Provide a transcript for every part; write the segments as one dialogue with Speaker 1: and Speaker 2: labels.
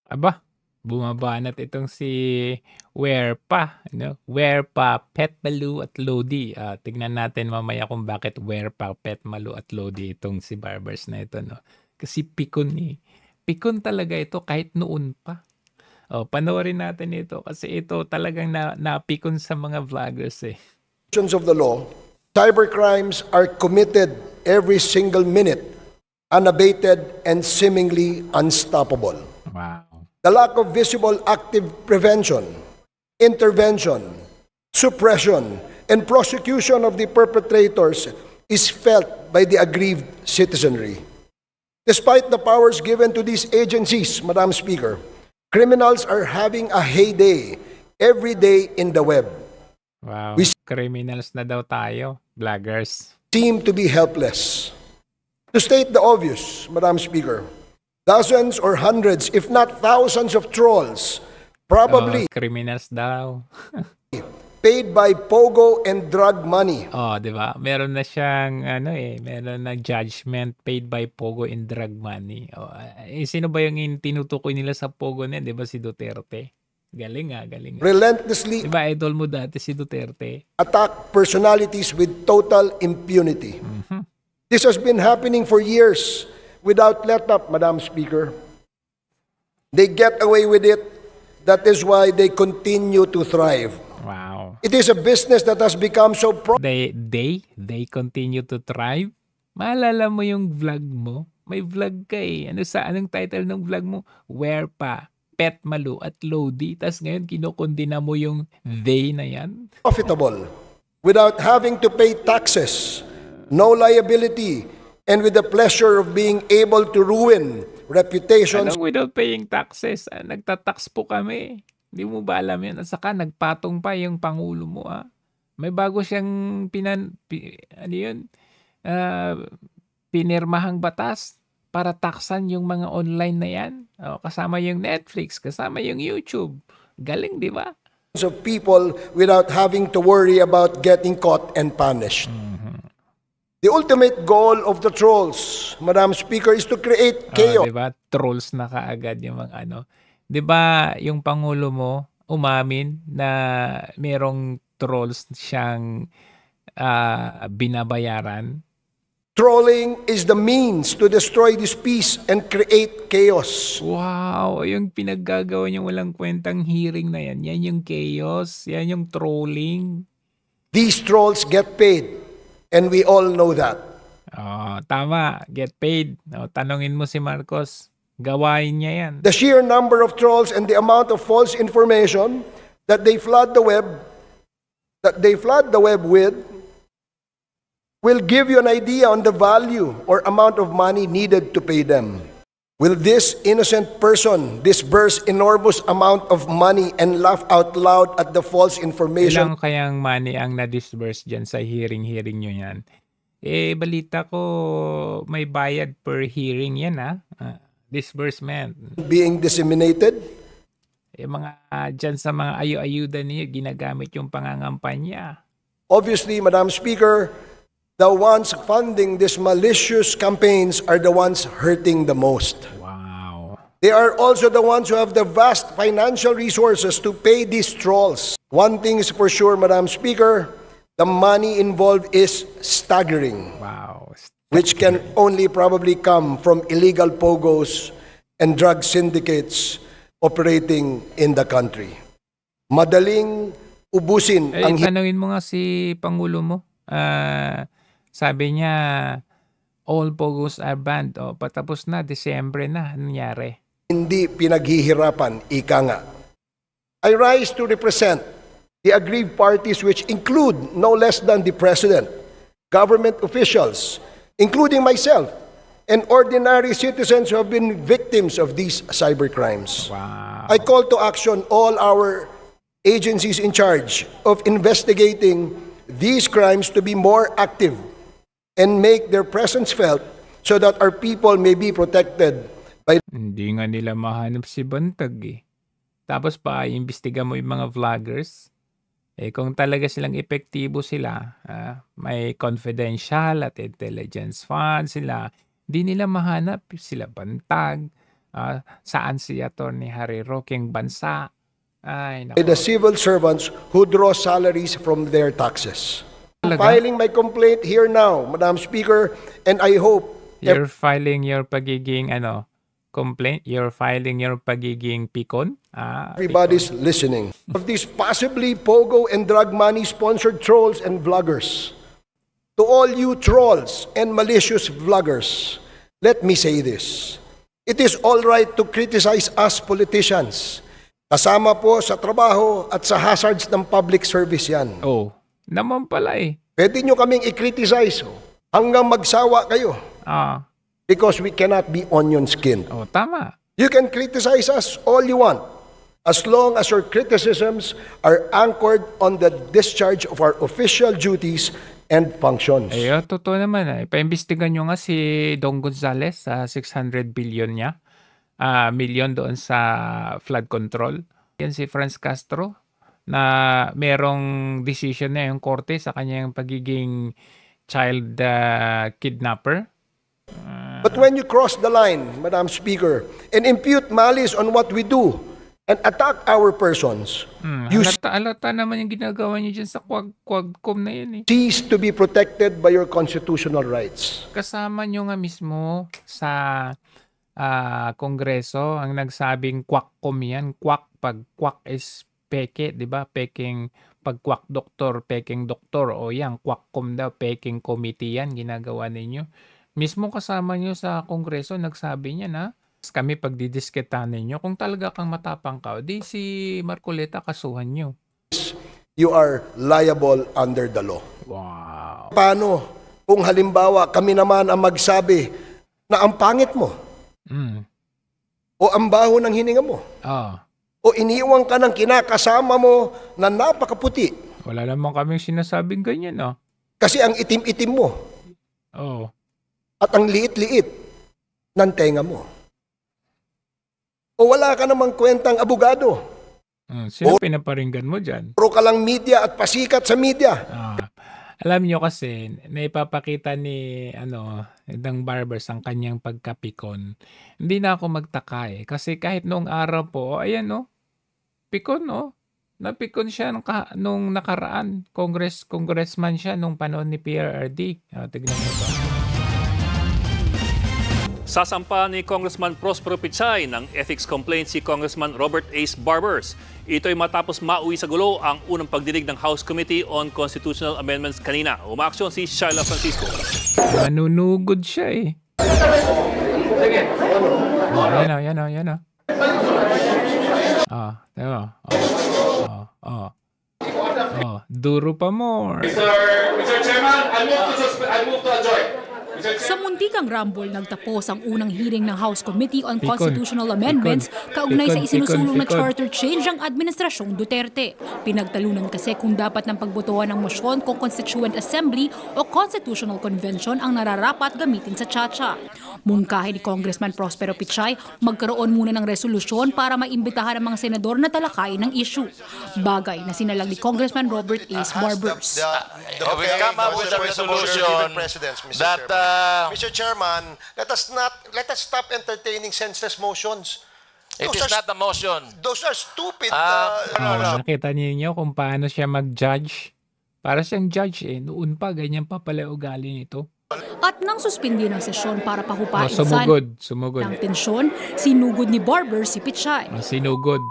Speaker 1: Aba, bumabanat itong si Werpa, ano? Werpa, Petmalu at Lodi. Tignan natin mamaya kung bakit Werpa, Petmalu at Lodi itong si Barbers na ito, no? Kasi pikon eh. Pikon talaga ito kahit noon pa. Panoorin natin ito kasi ito talagang napikon sa mga vloggers eh.
Speaker 2: Of the law, cybercrimes are committed every single minute, unabated and seemingly unstoppable.
Speaker 1: Wow.
Speaker 2: The lack of visible active prevention, intervention, suppression, and prosecution of the perpetrators is felt by the aggrieved citizenry. Despite the powers given to these agencies, Madam Speaker, criminals are having a heyday every day in the web.
Speaker 1: Wow. Criminals na daw tayo, vloggers.
Speaker 2: Seem to be helpless. To state the obvious, Madam Speaker, dozens or hundreds, if not thousands of trolls, probably
Speaker 1: criminals daw.
Speaker 2: paid by pogo and drug money.
Speaker 1: Di ba? Meron na siyang meron na judgment paid by pogo and drug money. Sino ba yung tinutukoy nila sa pogo na, 'di ba si Duterte? Galing.
Speaker 2: Relentlessly
Speaker 1: diba idol mo dati si Duterte?
Speaker 2: Attack personalities with total impunity. This has been happening for years without let up, Madam Speaker. They get away with it. That is why they continue to thrive.
Speaker 1: Wow.
Speaker 2: It is a business that has become so
Speaker 1: They continue to thrive? Maalala mo yung vlog mo? May vlog ka eh. Anong title ng vlog mo? Werpa, Petmalu at Lodi. Tapos ngayon kinukundina mo yung they na yan?
Speaker 2: profitable without having to pay taxes, no liability, and with the pleasure of being able to ruin reputations.
Speaker 1: Without paying taxes? Nagtatax po kami. Hindi mo ba alam yan? At saka nagpatong pa yung Pangulo mo. May bago siyang pinirmahang batas para taksan yung mga online na yan. Kasama yung Netflix, kasama yung YouTube. Galing, di ba?
Speaker 2: Of people without having to worry about getting caught and punished. The ultimate goal of the trolls, Madam Speaker, is to create chaos.
Speaker 1: Diba? Trolls na kaagad yung mga ano. Diba yung Pangulo mo umamin na merong trolls siyang binabayaran?
Speaker 2: Trolling is the means to destroy this peace and create chaos.
Speaker 1: Wow, yung pinaggagawa niyang walang kwentang hearing na yan, yan yung chaos, yan yung trolling.
Speaker 2: These trolls get paid, and we all know that.
Speaker 1: Tama, get paid. Tanungin mo si Marcos, gawain niya yan.
Speaker 2: The sheer number of trolls and the amount of false information that they flood the web with will give you an idea on the value or amount of money needed to pay them. Will this innocent person disburse enormous amount of money and laugh out loud at the false information?
Speaker 1: Ilang kayang money ang na-disburse dyan sa hearing nyo yan? Balita ko may bayad per hearing yan disbursement.
Speaker 2: Being disseminated?
Speaker 1: Mga dyan sa mga ayu-ayuda niyo, ginagamit yung pangangampanya.
Speaker 2: Obviously, Madam Speaker, the ones funding these malicious campaigns are the ones hurting the most.
Speaker 1: Wow.
Speaker 2: They are also the ones who have the vast financial resources to pay these trolls. One thing is for sure, Madam Speaker, the money involved is staggering.
Speaker 1: Wow.
Speaker 2: Which can only probably come from illegal pogos and drug syndicates operating in the country. Madaling ubusin ang...
Speaker 1: Tanungin mo nga si Pangulo mo. Sabi niya, all pogos are banned. Patapos na, Disyembre na. Ano nangyari?
Speaker 2: Hindi pinaghihirapan, ika nga. I rise to represent the aggrieved parties which include no less than the President, government officials, including myself, and ordinary citizens who have been victims of these cybercrimes.
Speaker 1: Wow.
Speaker 2: I call to action all our agencies in charge of investigating these crimes to be more active and make their presence felt so that our people may be protected by...
Speaker 1: Hindi nga nila mahanap si Bantag eh. Tapos pa, imbestiga mo yung mga vloggers. Kung talaga silang epektibo sila, may confidential at intelligence fund sila, di nila mahanap sila Bantag, Saan si Atty. Harry Roqueng bansa? Ay,
Speaker 2: by the
Speaker 1: nako.
Speaker 2: civil servants who draw salaries from their taxes. I'm
Speaker 1: Talaga?
Speaker 2: filing my complaint here now, Madam Speaker, and I hope
Speaker 1: You're filing your pagiging complaint? You're filing your pagiging pikon?
Speaker 2: everybody's listening. Of these possibly pogo and drug money sponsored trolls and vloggers. To all you trolls and malicious vloggers, let me say this. It is all right to criticize us politicians. Kasama po sa trabaho at sa hazards ng public service yan.
Speaker 1: Oh, naman pala eh.
Speaker 2: Pwede nyo kaming i-criticize hanggang magsawa kayo because we cannot be onion-skinned.
Speaker 1: Tama.
Speaker 2: You can criticize us all you want as long as your criticisms are anchored on the discharge of our official duties and functions.
Speaker 1: Totoo naman. Paimbestigan nyo nga si Dong Gonzales sa 600 billion niya. Million doon sa flood control. Yan si Franz Castro na merong decision na yung korte sa kanyang pagiging child kidnapper.
Speaker 2: But when you cross the line, Madam Speaker, and impute malice on what we do and attack our persons, you
Speaker 1: Alata naman yung ginagawa niyo dyan sa Quadcom na yun eh.
Speaker 2: cease to be protected by your constitutional rights.
Speaker 1: Kasama nyo nga mismo sa Kongreso ang nagsabing Quadcom yan. Pag quack is peke, di ba? Peking pag-quack doktor, peking doktor. O yan, Quadcom daw, peking committee yan, ginagawa ninyo. Mismo kasama nyo sa Kongreso, nagsabi niya na, kami pagdidisketahan ninyo, kung talaga kang matapang ka, di si Marcoleta kasuhan nyo.
Speaker 2: You are liable under the law.
Speaker 1: Wow.
Speaker 2: Paano kung halimbawa kami naman ang magsabi na ang pangit mo o ang baho ng hininga mo o iniwang ka ng kinakasama mo na napakaputi
Speaker 1: Wala naman kaming sinasabing ganyan,
Speaker 2: kasi ang itim-itim mo at ang liit-liit ng tenga mo. O wala ka namang kwentang abogado.
Speaker 1: Sino pinaparinggan mo dyan?
Speaker 2: Puro ka lang media at pasikat sa media.
Speaker 1: Alam nyo kasi, naipapakita ni Dang Barbers ang kanyang pagkapikon. Hindi na ako magtaka eh. Kasi kahit noong araw po, ayan pikon napikon siya nung nakaraan. Congressman siya nung panahon ni PRRD. Tignan mo ba?
Speaker 3: Sasampa ni Congressman Prospero Pichay ng ethics complaint si Congressman Robert Ace Barbers. Ito ay matapos mauwi sa gulo ang unang pagdinig ng House Committee on Constitutional Amendments kanina. Umaaksyon si Shyla Francisco.
Speaker 1: Manunugod siya eh. Yan. Duro pa more.
Speaker 4: Mr. Chairman, I move to adjourn.
Speaker 5: Sa muntikang rumble, nagtapos ang unang hearing ng House Committee on Constitutional Amendments kaugnay sa isinusulong na charter change ang Administrasyong Duterte. Pinagtalunan kasi kung dapat ng pagbotohan ng mosyon kung Constituent Assembly o Constitutional Convention ang nararapat gamitin sa Chacha. Mungkahi ni Congressman Prospero Pichay, magkaroon muna ng resolusyon para maimbitahan ang mga senador na talakayin ng issue. Bagay na sinalag ni Congressman Robert Ace Barbers.
Speaker 6: We come up with a resolution that
Speaker 7: Mr. Chairman, let us stop entertaining senseless motions.
Speaker 6: it is not a motion.
Speaker 7: Those are stupid.
Speaker 1: Nakita niyo kung paano siya mag-judge. Para siyang judge eh. Noon pa, ganyan pa pala ugali nito.
Speaker 5: At nang suspindi ng sesyon para pahupain
Speaker 1: Sumugod.
Speaker 5: ng tensyon, sinugod ni Barber si Pichay.
Speaker 1: Sinugod.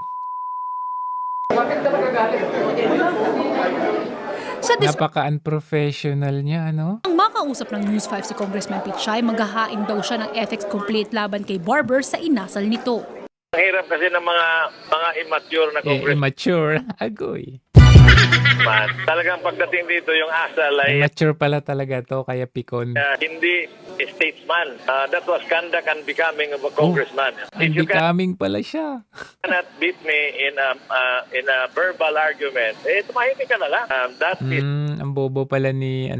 Speaker 1: Napaka-unprofessional niya,
Speaker 5: Ang makausap ng News 5 si Congressman Pichay, maghahain daw siya ng ethics complaint laban kay Barber sa inasal nito.
Speaker 8: Ang hirap kasi ng mga immature na congressman.
Speaker 1: Immature. Agoy.
Speaker 8: Talagang pagdating dito yung asal ay
Speaker 1: Immature pala talaga to, kaya pikon.
Speaker 8: hindi statesman. That was conduct and becoming of a congressman.
Speaker 1: Ang becoming pala siya.
Speaker 8: Cannot beat me in a verbal argument, tumahimik ka na lang. That's it.
Speaker 1: Ang bobo pala ni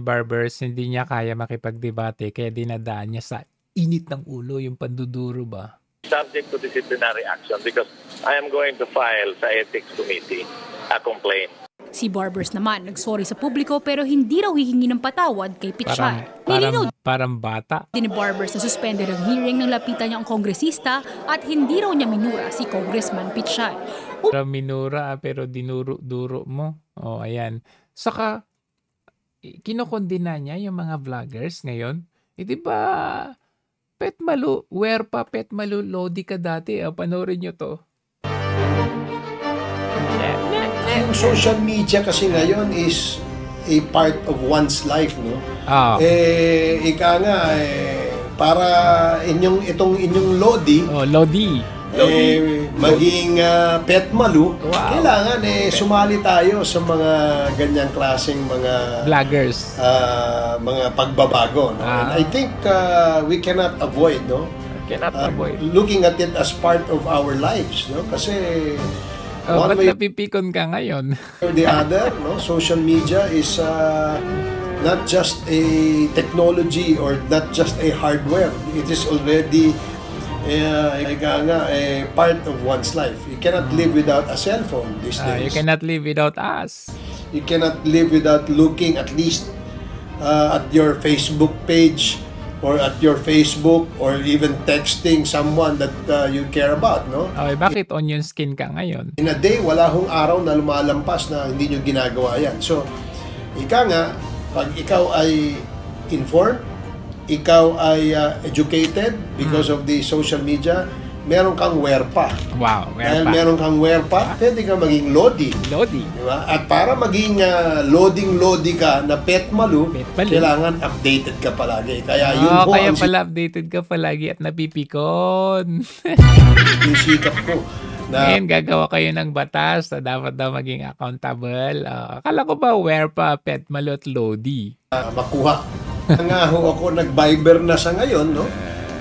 Speaker 1: Barbers, hindi niya kaya makipagdebate, kaya dinadaan niya sa init ng ulo, yung panduduro ba?
Speaker 8: Subject to disciplinary action because I am going to file sa Ethics Committee a complaint.
Speaker 5: Si Si Barbers naman nagsorry sa publiko pero hindi raw hihingi ng patawad kay Pichay.
Speaker 1: Parang bata.
Speaker 5: Din ni Barbers na suspended ang hearing nang lapitan niya ang kongresista at hindi raw niya minura si Congressman Pichay.
Speaker 1: Parang minura pero dinuro-duro mo. Oh, ayan. Saka, kinokondina niya yung mga vloggers ngayon. Di ba, Pet Malu, where pa Pet Malu, Lodi ka dati. Panoorin nyo to.
Speaker 2: Yung social media kasi ngayon is a part of one's life, no? Ika nga, para itong inyong Lodi,
Speaker 1: Lodi.
Speaker 2: Maging Pet Malu, kailangan sumali tayo sa mga ganyang klaseng mga
Speaker 1: vloggers,
Speaker 2: mga pagbabago, no? And I think we cannot avoid, no? Looking at it as part of our lives, no? Kasi
Speaker 1: ba't napipikon ka ngayon?
Speaker 2: Or the other, no? Social media is not just a technology or not just a hardware. It is already a part of one's life. You cannot live without a cell phone these days.
Speaker 1: You cannot live without us.
Speaker 2: You cannot live without looking at least at your Facebook page or at your Facebook or even texting someone that you care about, no?
Speaker 1: Bakit onion skin ka ngayon?
Speaker 2: In a day, wala hong araw na lumalampas na hindi nyo ginagawa yan. So, ika nga, pag ikaw ay informed, ikaw ay educated because of the social media, meron kang werpa.
Speaker 1: Wow, werpa.
Speaker 2: Dahil meron kang werpa, pwede ka maging Lodi. Diba? At para maging loading-lodi ka na Pet Malu, kailangan updated ka palagi. Kaya yun po
Speaker 1: kaya pala updated ka palagi at napipikon.
Speaker 2: Yung sikap ko.
Speaker 1: Ngayon, gagawa kayo ng batas na dapat daw maging accountable. Akala ko ba werpa, Pet Malu at Lodi?
Speaker 2: Makuha. Nga ako nag-Viber na sa ngayon, no?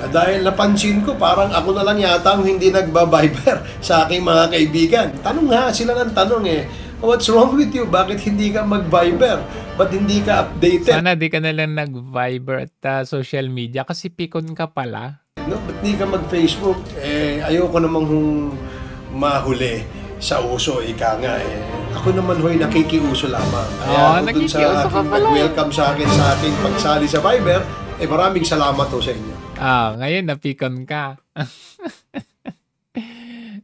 Speaker 2: Dahil napansin ko, parang ako na lang yata ang hindi nagba-Viber sa aking mga kaibigan. Tanong nga sila ng tanong what's wrong with you? Bakit hindi ka mag-Viber? Ba't hindi ka updated?
Speaker 1: Sana di ka na lang nag-Viber at social media kasi pikon ka pala.
Speaker 2: No, ba't hindi ka mag-Facebook? Ayoko namang mahuli sa uso, ika nga Ako naman nakikiuso lamang. Kaya ako dun sa aking nag-welcome sa aking pagsali sa Viber, maraming salamat sa inyo.
Speaker 1: Ngayon napikon ka.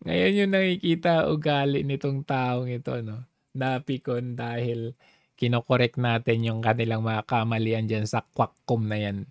Speaker 1: Ngayon yung nakikita ugali nitong taong ito, no? Napikon dahil kinokorek natin yung kanilang mga kamalian dyan sa Quackcom na yan.